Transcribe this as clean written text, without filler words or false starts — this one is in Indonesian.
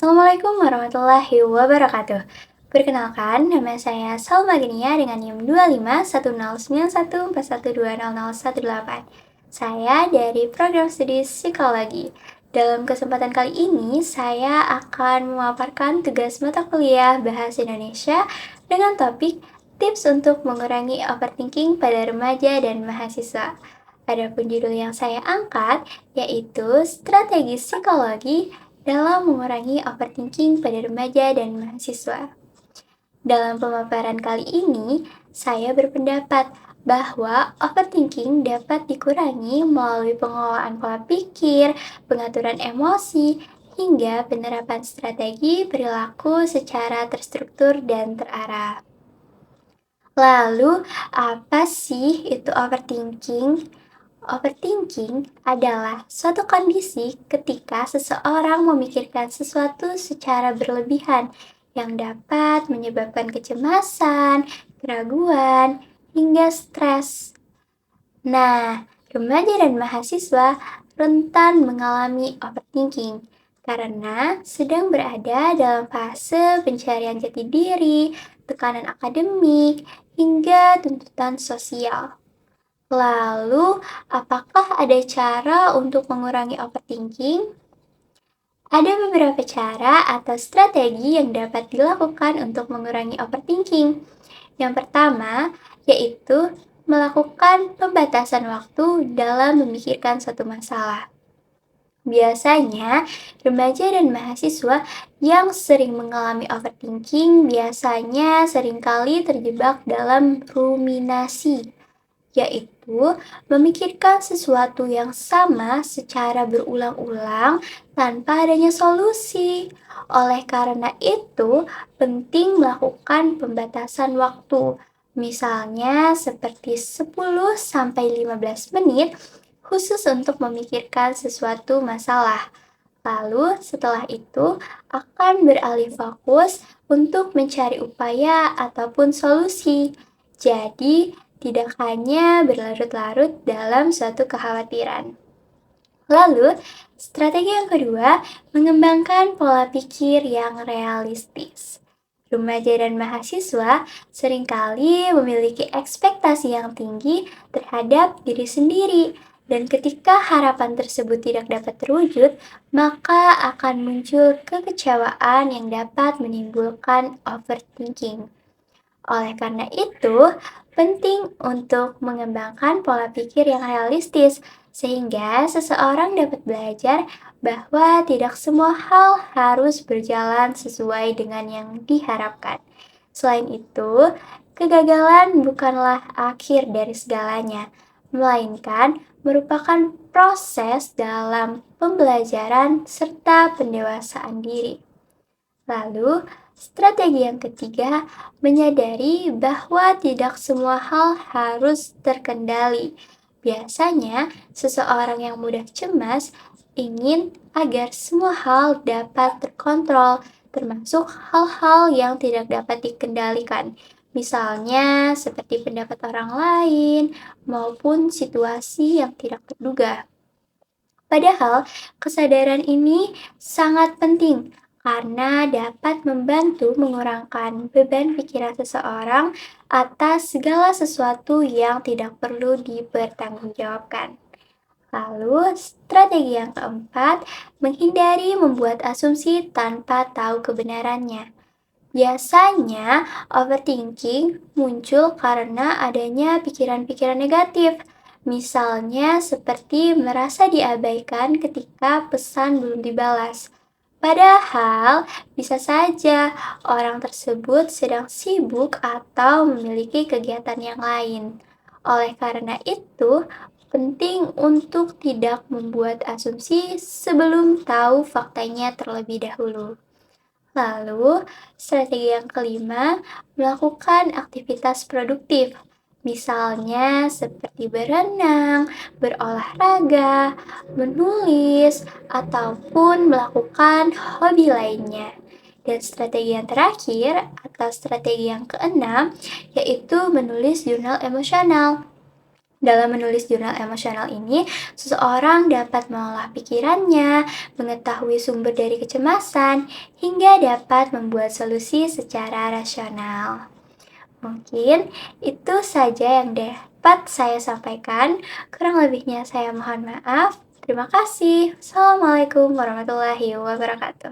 Assalamualaikum warahmatullahi wabarakatuh. Perkenalkan, nama saya Salma Genia dengan NIM 25109141200018. Saya dari Program Studi Psikologi. Dalam kesempatan kali ini, saya akan memaparkan tugas mata kuliah Bahasa Indonesia dengan topik tips untuk mengurangi overthinking pada remaja dan mahasiswa. Adapun judul yang saya angkat yaitu strategi psikologi dalam mengurangi overthinking pada remaja dan mahasiswa. Dalam pemaparan kali ini, saya berpendapat bahwa overthinking dapat dikurangi melalui pengelolaan pola pikir, pengaturan emosi, hingga penerapan strategi perilaku secara terstruktur dan terarah. Lalu, apa sih itu overthinking? Overthinking adalah suatu kondisi ketika seseorang memikirkan sesuatu secara berlebihan yang dapat menyebabkan kecemasan, keraguan, hingga stres. Nah, remaja dan mahasiswa rentan mengalami overthinking karena sedang berada dalam fase pencarian jati diri, tekanan akademik, hingga tuntutan sosial. Lalu, apakah ada cara untuk mengurangi overthinking? Ada beberapa cara atau strategi yang dapat dilakukan untuk mengurangi overthinking. Yang pertama, yaitu melakukan pembatasan waktu dalam memikirkan suatu masalah. Biasanya, remaja dan mahasiswa yang sering mengalami overthinking biasanya seringkali terjebak dalam ruminasi, yaitu memikirkan sesuatu yang sama secara berulang-ulang tanpa adanya solusi. Oleh karena itu, penting melakukan pembatasan waktu. Misalnya seperti 10-15 menit khusus untuk memikirkan sesuatu masalah. Lalu setelah itu akan beralih fokus untuk mencari upaya ataupun solusi. Jadi, tidak hanya berlarut-larut dalam suatu kekhawatiran. Lalu, strategi yang kedua, mengembangkan pola pikir yang realistis. Remaja dan mahasiswa seringkali memiliki ekspektasi yang tinggi terhadap diri sendiri, dan ketika harapan tersebut tidak dapat terwujud, maka akan muncul kekecewaan yang dapat menimbulkan overthinking. Oleh karena itu, penting untuk mengembangkan pola pikir yang realistis, sehingga seseorang dapat belajar bahwa tidak semua hal harus berjalan sesuai dengan yang diharapkan. Selain itu, kegagalan bukanlah akhir dari segalanya, melainkan merupakan proses dalam pembelajaran serta pendewasaan diri. Lalu, strategi yang ketiga, menyadari bahwa tidak semua hal harus terkendali. Biasanya, seseorang yang mudah cemas ingin agar semua hal dapat terkontrol, termasuk hal-hal yang tidak dapat dikendalikan. Misalnya, seperti pendapat orang lain maupun situasi yang tidak terduga. Padahal, kesadaran ini sangat penting karena dapat membantu mengurangkan beban pikiran seseorang atas segala sesuatu yang tidak perlu dipertanggungjawabkan. Lalu, strategi yang keempat, menghindari membuat asumsi tanpa tahu kebenarannya. Biasanya, overthinking muncul karena adanya pikiran-pikiran negatif. Misalnya seperti merasa diabaikan ketika pesan belum dibalas. Padahal, bisa saja orang tersebut sedang sibuk atau memiliki kegiatan yang lain. Oleh karena itu, penting untuk tidak membuat asumsi sebelum tahu faktanya terlebih dahulu. Lalu, strategi yang kelima, melakukan aktivitas produktif. Misalnya seperti berenang, berolahraga, menulis, ataupun melakukan hobi lainnya. Dan strategi yang terakhir atau strategi yang keenam yaitu menulis jurnal emosional. Dalam menulis jurnal emosional ini, seseorang dapat mengolah pikirannya, mengetahui sumber dari kecemasan, hingga dapat membuat solusi secara rasional. Mungkin itu saja yang dapat saya sampaikan. Kurang lebihnya saya mohon maaf. Terima kasih. Assalamualaikum warahmatullahi wabarakatuh.